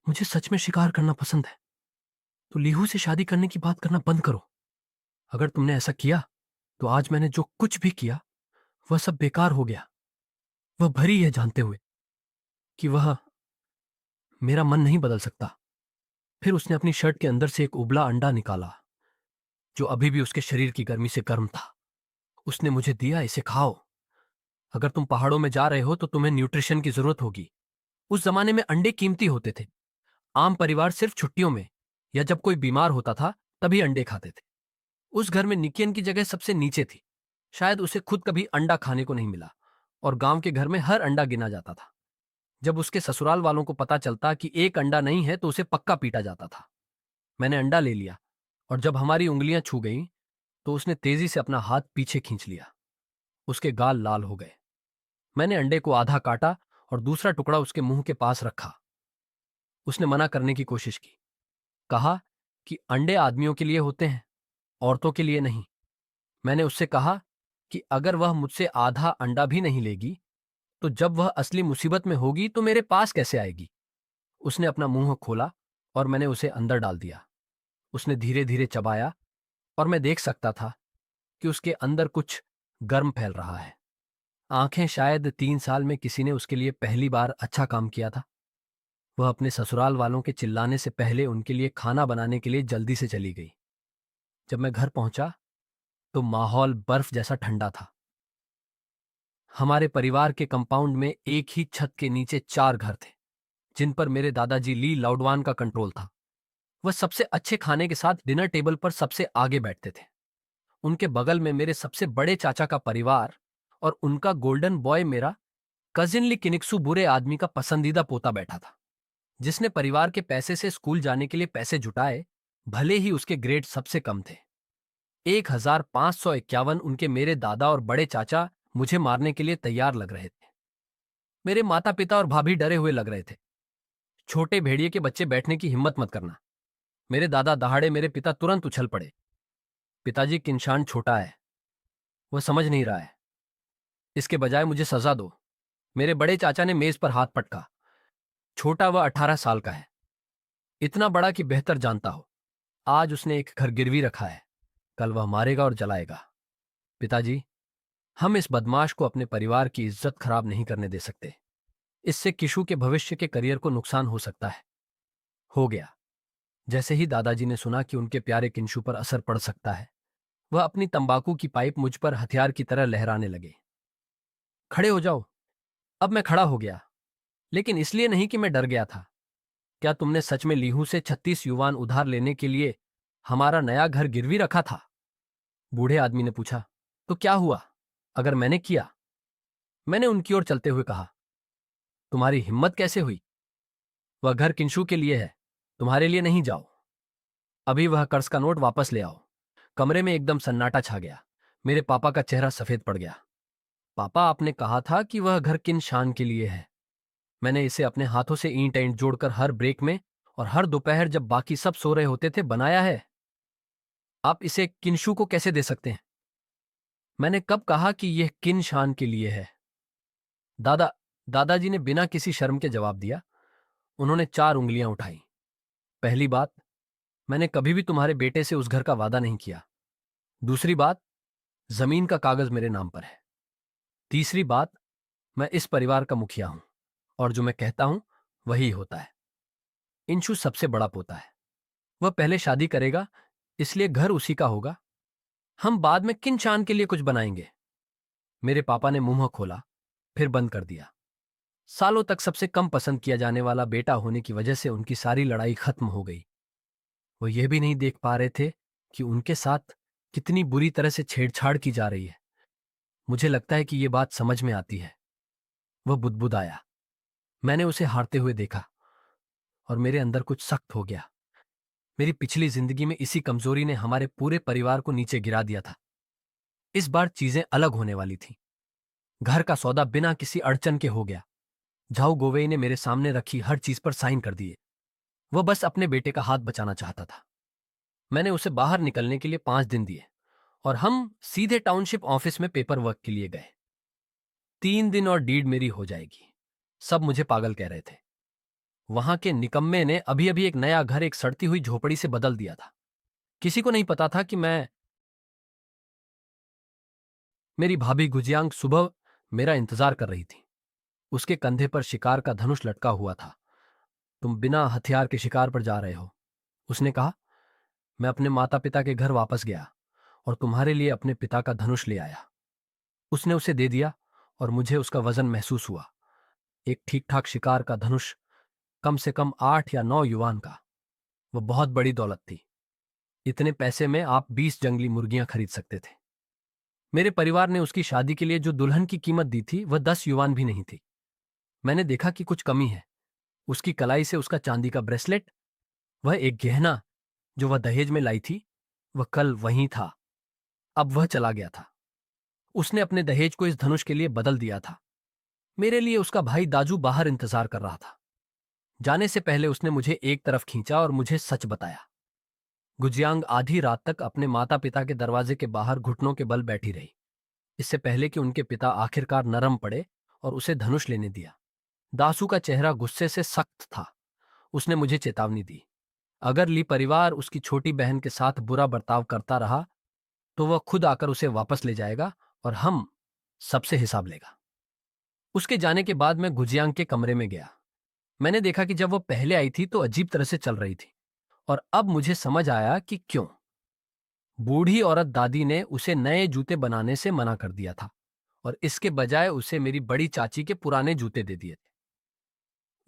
मुझे सच में शिकार करना पसंद है, तो लीहू से शादी करने की बात करना बंद करो। अगर तुमने ऐसा किया, तो आज मैंने जो कुछ भी किया, वह सब बेकार हो गया। वह भरी है जानते हुए कि वह मेरा मन नहीं बदल सकता। फिर उसने अपनी शर्ट के अंदर से एक उबला अंडा निकाला, जो अभी भी उसके शरीर की गर्मी से गर्म था। उसने मुझे दिया, इसे खाओ। अगर तुम पहाड़ों में जा रहे हो तो तुम्हें न्यूट्रिशन की जरूरत होगी। उस जमाने में अंडे कीमती होते थे। आम परिवार सिर्फ छुट्टियों में या जब कोई बीमार होता था तभी अंडे खाते थे। उस घर में निकियन की जगह सबसे नीचे थी। शायद उसे खुद कभी अंडा खाने को नहीं मिला, और गांव के घर में हर अंडा गिना जाता था। जब उसके ससुराल वालों को पता चलता कि एक अंडा नहीं है तो उसे पक्का पीटा जाता था। मैंने अंडा ले लिया, और जब हमारी उंगलियां छू गईं तो उसने तेजी से अपना हाथ पीछे खींच लिया। उसके गाल लाल हो गए। मैंने अंडे को आधा काटा और दूसरा टुकड़ा उसके मुंह के पास रखा। उसने मना करने की कोशिश की। कहा कि अंडे आदमियों के लिए होते हैं, औरतों के लिए नहीं। मैंने उससे कहा कि अगर वह मुझसे आधा अंडा भी नहीं लेगी, तो जब वह असली मुसीबत में होगी तो मेरे पास कैसे आएगी। उसने अपना मुंह खोला और मैंने उसे अंदर डाल दिया। उसने धीरे धीरे चबाया, और मैं देख सकता था कि उसके अंदर कुछ गर्म फैल रहा है। आंखें शायद 3 साल में किसी ने उसके लिए पहली बार अच्छा काम किया था। वह अपने ससुराल वालों के चिल्लाने से पहले उनके लिए खाना बनाने के लिए जल्दी से चली गई। जब मैं घर पहुंचा तो माहौल बर्फ जैसा ठंडा था। हमारे परिवार के कंपाउंड में एक ही छत के नीचे 4 घर थे, जिन पर मेरे दादाजी ली लाउडवान का कंट्रोल था। वह सबसे अच्छे खाने के साथ डिनर टेबल पर सबसे आगे बैठते थे। उनके बगल में मेरे सबसे बड़े चाचा का परिवार, और उनका गोल्डन बॉय मेरा कजिन ली किनिक्सू बुरे आदमी का पसंदीदा पोता बैठा था, जिसने परिवार के पैसे से स्कूल जाने के लिए पैसे जुटाए, भले ही उसके ग्रेड सबसे कम थे। 1551 उनके मेरे दादा और बड़े चाचा मुझे मारने के लिए तैयार लग रहे थे। मेरे माता पिता और भाभी डरे हुए लग रहे थे। छोटे भेड़िए के बच्चे बैठने की हिम्मत मत करना। मेरे दादा दहाड़े, मेरे पिता तुरंत उछल पड़े। पिताजी, किंशान छोटा है, वह समझ नहीं रहा है, इसके बजाय मुझे सजा दो। मेरे बड़े चाचा ने मेज पर हाथ पटका। छोटा, वह 18 साल का है, इतना बड़ा कि बेहतर जानता हो। आज उसने एक घर गिरवी रखा है, कल वह मारेगा और जलाएगा। पिताजी, हम इस बदमाश को अपने परिवार की इज्जत खराब नहीं करने दे सकते। इससे किशु के भविष्य के करियर को नुकसान हो सकता है। हो गया। जैसे ही दादाजी ने सुना कि उनके प्यारे किंशु पर असर पड़ सकता है, वह अपनी तंबाकू की पाइप मुझ पर हथियार की तरह लहराने लगे। खड़े हो जाओ। अब मैं खड़ा हो गया, लेकिन इसलिए नहीं कि मैं डर गया था। क्या तुमने सच में लीहू से 36 युवान उधार लेने के लिए हमारा नया घर गिरवी रखा था? बूढ़े आदमी ने पूछा। तो क्या हुआ अगर मैंने किया? मैंने उनकी ओर चलते हुए कहा। तुम्हारी हिम्मत कैसे हुई? वह घर किंशु के लिए है, तुम्हारे लिए नहीं। जाओ अभी वह कर्ज का नोट वापस ले आओ। कमरे में एकदम सन्नाटा छा गया। मेरे पापा का चेहरा सफेद पड़ गया। पापा, आपने कहा था कि वह घर किन शान के लिए है। मैंने इसे अपने हाथों से ईंट ईंट जोड़कर हर ब्रेक में और हर दोपहर जब बाकी सब सो रहे होते थे बनाया है। आप इसे किंशु को कैसे दे सकते हैं? मैंने कब कहा कि यह किन शान के लिए है? दादा दादाजी ने बिना किसी शर्म के जवाब दिया। उन्होंने 4 उंगलियां उठाई। पहली बात, मैंने कभी भी तुम्हारे बेटे से उस घर का वादा नहीं किया। दूसरी बात, जमीन का कागज मेरे नाम पर है। तीसरी बात, मैं इस परिवार का मुखिया हूं, और जो मैं कहता हूं वही होता है। इंशु सबसे बड़ा पोता है। वह पहले शादी करेगा, इसलिए घर उसी का होगा। हम बाद में किन शान के लिए कुछ बनाएंगे। मेरे पापा ने मुंह खोला, फिर बंद कर दिया। सालों तक सबसे कम पसंद किया जाने वाला बेटा होने की वजह से उनकी सारी लड़ाई खत्म हो गई। वो ये भी नहीं देख पा रहे थे कि उनके साथ कितनी बुरी तरह से छेड़छाड़ की जा रही है। मुझे लगता है कि ये बात समझ में आती है। वह बुदबुदाया। मैंने उसे हारते हुए देखा, और मेरे अंदर कुछ सख्त हो गया। मेरी पिछली जिंदगी में इसी कमजोरी ने हमारे पूरे परिवार को नीचे गिरा दिया था। इस बार चीजें अलग होने वाली थीं। घर का सौदा बिना किसी अड़चन के हो गया। झाऊ गोवेई ने मेरे सामने रखी हर चीज पर साइन कर दिए। वह बस अपने बेटे का हाथ बचाना चाहता था। मैंने उसे बाहर निकलने के लिए 5 दिन दिए, और हम सीधे टाउनशिप ऑफिस में पेपर वर्क के लिए गए। 3 दिन और डीड मेरी हो जाएगी। सब मुझे पागल कह रहे थे। वहां के निकम्मे ने अभी अभी एक नया घर एक सड़ती हुई झोपड़ी से बदल दिया था। किसी को नहीं पता था कि मेरी भाभी गुजियांग सुबह मेरा इंतजार कर रही थी। उसके कंधे पर शिकार का धनुष लटका हुआ था। तुम बिना हथियार के शिकार पर जा रहे हो, उसने कहा। मैं अपने माता पिता के घर वापस गया और तुम्हारे लिए अपने पिता का धनुष ले आया। उसने उसे दे दिया और मुझे उसका वजन महसूस हुआ। एक ठीक ठाक शिकार का धनुष, कम से कम 8 या 9 युवान का। वह बहुत बड़ी दौलत थी। इतने पैसे में आप 20 जंगली मुर्गियां खरीद सकते थे। मेरे परिवार ने उसकी शादी के लिए जो दुल्हन की कीमत दी थी वह 10 युवान भी नहीं थी। मैंने देखा कि कुछ कमी है। उसकी कलाई से उसका चांदी का ब्रेसलेट, वह एक गहना जो वह दहेज में लाई थी, वह कल वहीं था। अब वह चला गया था। उसने अपने दहेज को इस धनुष के लिए बदल दिया था। मेरे लिए उसका भाई दाजू बाहर इंतजार कर रहा था। जाने से पहले उसने मुझे एक तरफ खींचा और मुझे सच बताया। गुजियांग आधी रात तक अपने माता पिता के दरवाजे के बाहर घुटनों के बल बैठी रही, इससे पहले कि उनके पिता आखिरकार नरम पड़े और उसे धनुष लेने दिया। दासू का चेहरा गुस्से से सख्त था। उसने मुझे चेतावनी दी, अगर ली परिवार उसकी छोटी बहन के साथ बुरा बर्ताव करता रहा तो वह खुद आकर उसे वापस ले जाएगा और हम सबसे हिसाब लेगा। उसके जाने के बाद मैं गुजियांग के कमरे में गया। मैंने देखा कि जब वह पहले आई थी तो अजीब तरह से चल रही थी, और अब मुझे समझ आया कि क्यों। बूढ़ी औरत दादी ने उसे नए जूते बनाने से मना कर दिया था और इसके बजाय उसे मेरी बड़ी चाची के पुराने जूते दे दिए थे।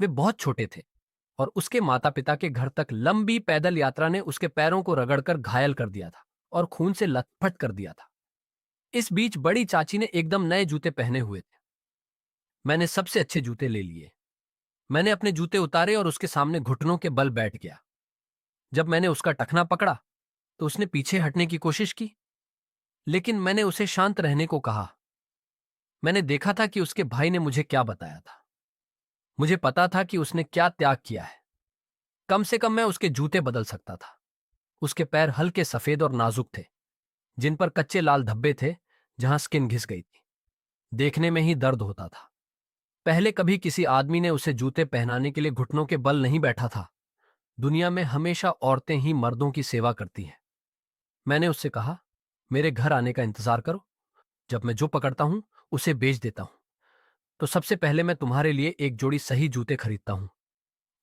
वे बहुत छोटे थे और उसके माता पिता के घर तक लंबी पैदल यात्रा ने उसके पैरों को रगड़कर घायल कर दिया था और खून से लथपथ कर दिया था। इस बीच बड़ी चाची ने एकदम नए जूते पहने हुए थे। मैंने सबसे अच्छे जूते ले लिए। मैंने अपने जूते उतारे और उसके सामने घुटनों के बल बैठ गया। जब मैंने उसका टखना पकड़ा तो उसने पीछे हटने की कोशिश की, लेकिन मैंने उसे शांत रहने को कहा। मैंने देखा था कि उसके भाई ने मुझे क्या बताया था। मुझे पता था कि उसने क्या त्याग किया है। कम से कम मैं उसके जूते बदल सकता था। उसके पैर हल्के सफेद और नाजुक थे, जिन पर कच्चे लाल धब्बे थे जहां स्किन घिस गई थी। देखने में ही दर्द होता था। पहले कभी किसी आदमी ने उसे जूते पहनाने के लिए घुटनों के बल नहीं बैठा था। दुनिया में हमेशा औरतें ही मर्दों की सेवा करती हैं। मैंने उससे कहा, मेरे घर आने का इंतजार करो। जब मैं जो पकड़ता हूं उसे बेच देता हूं। तो सबसे पहले मैं तुम्हारे लिए एक जोड़ी सही जूते खरीदता हूं।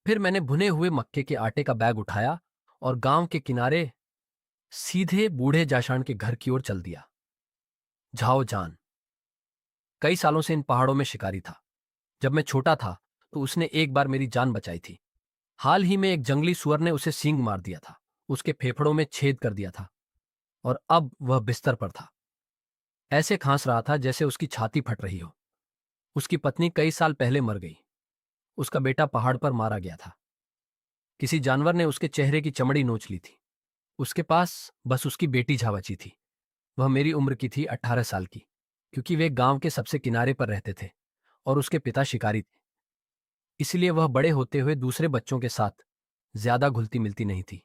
फिर मैंने भुने हुए मक्के के आटे का बैग उठाया और गांव के किनारे सीधे बूढ़े जाशान के घर की ओर चल दिया। झाओ जान कई सालों से इन पहाड़ों में शिकारी था। जब मैं छोटा था तो उसने एक बार मेरी जान बचाई थी। हाल ही में एक जंगली सुअर ने उसे सींग मार दिया था, उसके फेफड़ों में छेद कर दिया था और अब वह बिस्तर पर था। ऐसे खांस रहा था जैसे उसकी छाती फट रही हो। उसकी पत्नी कई साल पहले मर गई। उसका बेटा पहाड़ पर मारा गया था। किसी जानवर ने उसके चेहरे की चमड़ी नोच ली थी। उसके पास बस उसकी बेटी झा बची थी। वह मेरी उम्र की थी, 18 साल की, क्योंकि वे गांव के सबसे किनारे पर रहते थे और उसके पिता शिकारी थे। इसलिए वह बड़े होते हुए दूसरे बच्चों के साथ ज्यादा घुलती मिलती नहीं थी।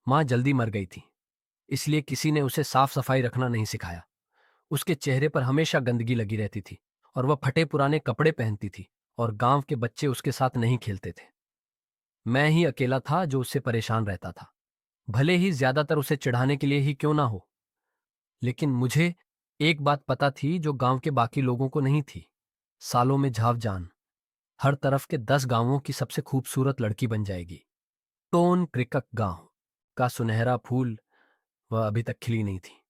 मां जल्दी मर गई थी, इसलिए किसी ने उसे साफ सफाई रखना नहीं सिखाया। उसके चेहरे पर हमेशा गंदगी लगी रहती थी और वह फटे पुराने कपड़े पहनती थी और गांव के बच्चे उसके साथ नहीं खेलते थे। मैं ही अकेला था जो उससे परेशान रहता था, भले ही ज्यादातर उसे चिढ़ाने के लिए ही क्यों ना हो। लेकिन मुझे एक बात पता थी जो गांव के बाकी लोगों को नहीं थी। सालों में झावजान हर तरफ के 10 गांवों की सबसे खूबसूरत लड़की बन जाएगी। टोन क्रिकक गांव का सुनहरा फूल वह अभी तक खिली नहीं थी।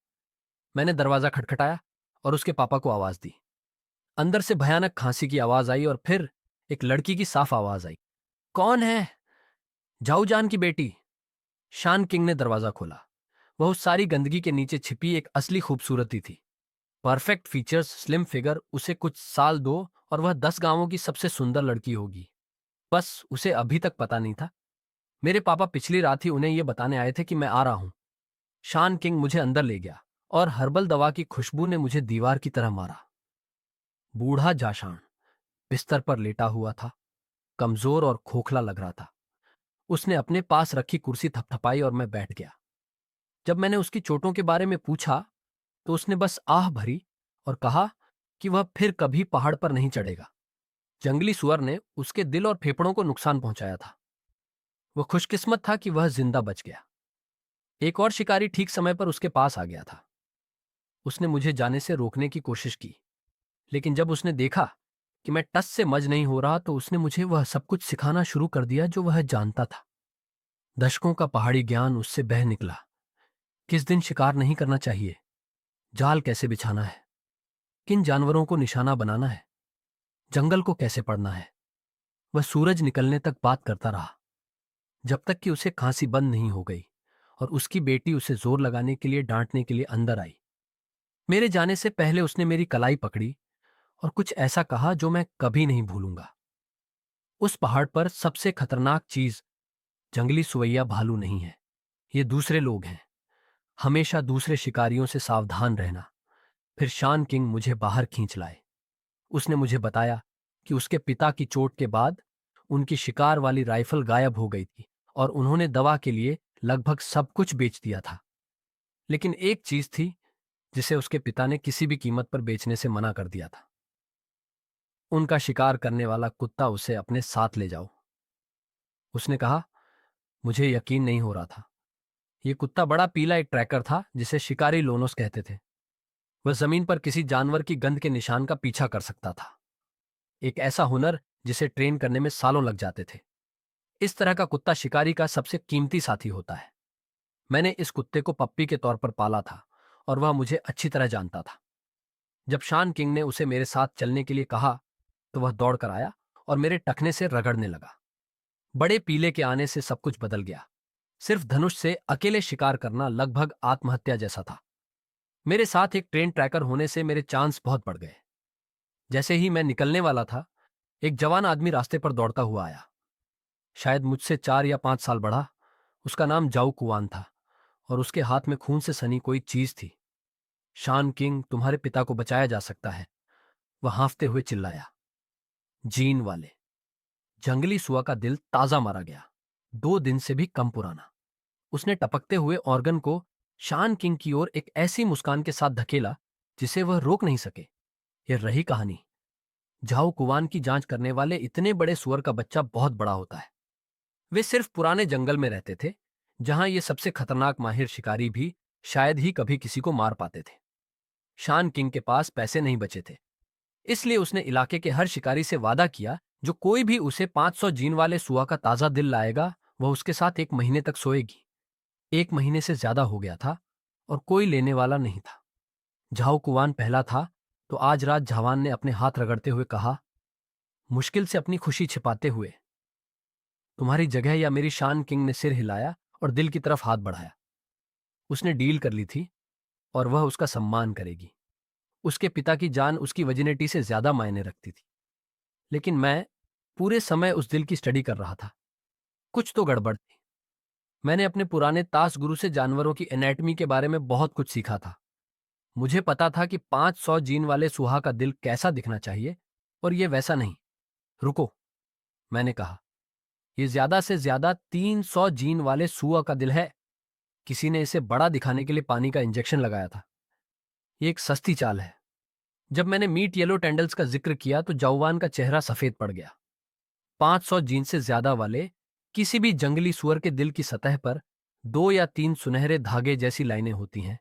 मैंने दरवाजा खटखटाया और उसके पापा को आवाज दी। अंदर से भयानक खांसी की आवाज आई और फिर एक लड़की की साफ आवाज आई, कौन है? झाऊजान की बेटी। शान किंग ने दरवाजा खोला। वह उस सारी गंदगी के नीचे छिपी एक असली खूबसूरती थी। परफेक्ट फीचर्स, स्लिम फिगर, उसे कुछ साल दो और वह 10 गांवों की सबसे सुंदर लड़की होगी। बस उसे अभी तक पता नहीं था। मेरे पापा पिछली रात ही उन्हें यह बताने आए थे कि मैं आ रहा हूं। शान किंग मुझे अंदर ले गया और हर्बल दवा की खुशबू ने मुझे दीवार की तरह मारा। बूढ़ा जाशान बिस्तर पर लेटा हुआ था, कमजोर और खोखला लग रहा था। उसने अपने पास रखी कुर्सी थपथपाई और मैं बैठ गया। जब मैंने उसकी चोटों के बारे में पूछा तो उसने बस आह भरी और कहा कि वह फिर कभी पहाड़ पर नहीं चढ़ेगा। जंगली सुअर ने उसके दिल और फेफड़ों को नुकसान पहुंचाया था। वह खुशकिस्मत था कि वह जिंदा बच गया। एक और शिकारी ठीक समय पर उसके पास आ गया था। उसने मुझे जाने से रोकने की कोशिश की, लेकिन जब उसने देखा कि मैं टस से मज नहीं हो रहा तो उसने मुझे वह सब कुछ सिखाना शुरू कर दिया जो वह जानता था। दशकों का पहाड़ी ज्ञान उससे बह निकला। किस दिन शिकार नहीं करना चाहिए, जाल कैसे बिछाना है, किन जानवरों को निशाना बनाना है, जंगल को कैसे पढ़ना है। वह सूरज निकलने तक बात करता रहा, जब तक कि उसे खांसी बंद नहीं हो गई और उसकी बेटी उसे जोर लगाने के लिए डांटने के लिए अंदर आई। मेरे जाने से पहले उसने मेरी कलाई पकड़ी और कुछ ऐसा कहा जो मैं कभी नहीं भूलूंगा। उस पहाड़ पर सबसे खतरनाक चीज जंगली सुवैया भालू नहीं है, ये दूसरे लोग हैं। हमेशा दूसरे शिकारियों से सावधान रहना। फिर शान किंग मुझे बाहर खींच लाए। उसने मुझे बताया कि उसके पिता की चोट के बाद उनकी शिकार वाली राइफल गायब हो गई थी और उन्होंने दवा के लिए लगभग सब कुछ बेच दिया था। लेकिन एक चीज थी जिसे उसके पिता ने किसी भी कीमत पर बेचने से मना कर दिया था। उनका शिकार करने वाला कुत्ता उसे अपने साथ ले जाओ। उसने कहा, मुझे यकीन नहीं हो रहा था। ये कुत्ता बड़ा पीला एक ट्रैकर था जिसे शिकारी लोनोस कहते थे। वह जमीन पर किसी जानवर की गंध के निशान का पीछा कर सकता था। एक ऐसा हुनर जिसे ट्रेन करने में सालों लग जाते थे। इस तरह का कुत्ता शिकारी का सबसे कीमती साथी होता है। मैंने इस कुत्ते को पप्पी के तौर पर पाला था और वह मुझे अच्छी तरह जानता था। जब शान किंग ने उसे मेरे साथ चलने के लिए कहा तो वह दौड़ कर आया और मेरे टखने से रगड़ने लगा। बड़े पीले के आने से सब कुछ बदल गया। सिर्फ धनुष से अकेले शिकार करना लगभग आत्महत्या जैसा था। मेरे साथ एक ट्रेन ट्रैकर होने से मेरे चांस बहुत बढ़ गए। जैसे ही मैं निकलने वाला था, एक जवान आदमी रास्ते पर दौड़ता हुआ आया। शायद मुझसे 4 या 5 साल बड़ा। उसका नाम जाऊ कुआन था और उसके हाथ में खून से सनी कोई चीज थी। शान किंग, तुम्हारे पिता को बचाया जा सकता है, वह हांफते हुए चिल्लाया। जीन वाले। जंगली सुआ का दिल ताजा मारा गया, 2 दिन से भी कम पुराना। उसने टपकते हुए ऑर्गन को शान किंग की ओर एक ऐसी मुस्कान के साथ धकेला जिसे वह रोक नहीं सके। यह रही कहानी। झाऊ कुवान की जांच करने वाले इतने बड़े सुअर का बच्चा बहुत बड़ा होता है। वे सिर्फ पुराने जंगल में रहते थे, जहां ये सबसे खतरनाक माहिर शिकारी भी शायद ही कभी किसी को मार पाते थे। शान किंग के पास पैसे नहीं बचे थे, इसलिए उसने इलाके के हर शिकारी से वादा किया जो कोई भी उसे 500 जीन वाले सुआ का ताजा दिल लाएगा वह उसके साथ 1 महीने तक सोएगी। 1 महीने से ज्यादा हो गया था और कोई लेने वाला नहीं था। झाऊ कुवान पहला था तो आज रात झावान ने अपने हाथ रगड़ते हुए कहा, मुश्किल से अपनी खुशी छिपाते हुए, तुम्हारी जगह या मेरी। शान किंग ने सिर हिलाया और दिल की तरफ हाथ बढ़ाया। उसने डील कर ली थी और वह उसका सम्मान करेगी। उसके पिता की जान उसकी वजिनिटी से ज्यादा मायने रखती थी। लेकिन मैं पूरे समय उस दिल की स्टडी कर रहा था। कुछ तो गड़बड़ थी। मैंने अपने पुराने तास गुरु से जानवरों की एनाटमी के बारे में बहुत कुछ सीखा था। मुझे पता था कि 500 जीन वाले सुहा का दिल कैसा दिखना चाहिए और यह वैसा नहीं। रुको, मैंने कहा, यह ज्यादा से ज्यादा 300 जीन वाले सुआ का दिल है। किसी ने इसे बड़ा दिखाने के लिए पानी का इंजेक्शन लगाया था। यह एक सस्ती चाल है। जब मैंने मीट येलो टेंडल्स का जिक्र किया तो जौवान का चेहरा सफेद पड़ गया। 500 जीन से ज्यादा वाले किसी भी जंगली सुअर के दिल की सतह पर 2 या 3 सुनहरे धागे जैसी लाइनें होती हैं,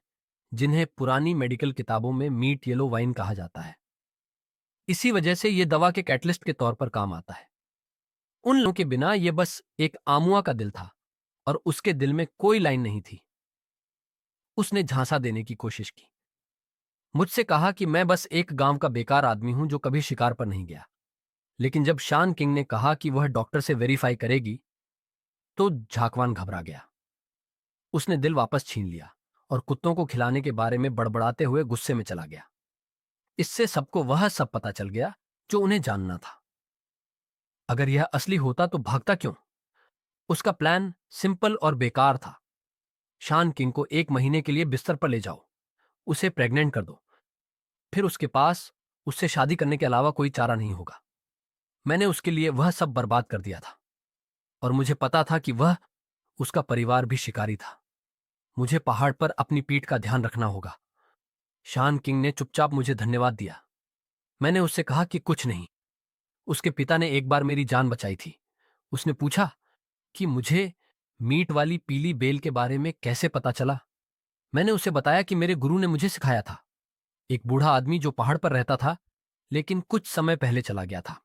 जिन्हें पुरानी मेडिकल किताबों में मीट येलो वाइन कहा जाता है। इसी वजह से यह दवा के कैटलिस्ट के तौर पर काम आता है। उन लोगों के बिना यह बस एक आमुआ का दिल था और उसके दिल में कोई लाइन नहीं थी। उसने झांसा देने की कोशिश की। मुझसे कहा कि मैं बस एक गांव का बेकार आदमी हूं जो कभी शिकार पर नहीं गया। लेकिन जब शान किंग ने कहा कि वह डॉक्टर से वेरीफाई करेगी तो झाकवान घबरा गया। उसने दिल वापस छीन लिया और कुत्तों को खिलाने के बारे में बड़बड़ाते हुए गुस्से में चला गया। इससे सबको वह सब पता चल गया जो उन्हें जानना था। अगर यह असली होता तो भागता क्यों? उसका प्लान सिंपल और बेकार था। शान किंग को 1 महीने के लिए बिस्तर पर ले जाओ, उसे प्रेग्नेंट कर दो, फिर उसके पास उससे शादी करने के अलावा कोई चारा नहीं होगा। मैंने उसके लिए वह सब बर्बाद कर दिया था और मुझे पता था कि वह, उसका परिवार भी शिकारी था। मुझे पहाड़ पर अपनी पीठ का ध्यान रखना होगा। शान किंग ने चुपचाप मुझे धन्यवाद दिया। मैंने उससे कहा कि कुछ नहीं, उसके पिता ने एक बार मेरी जान बचाई थी। उसने पूछा कि मुझे मीट वाली पीली बेल के बारे में कैसे पता चला। मैंने उसे बताया कि मेरे गुरु ने मुझे सिखाया था। एक बूढ़ा आदमी जो पहाड़ पर रहता था, लेकिन कुछ समय पहले चला गया था।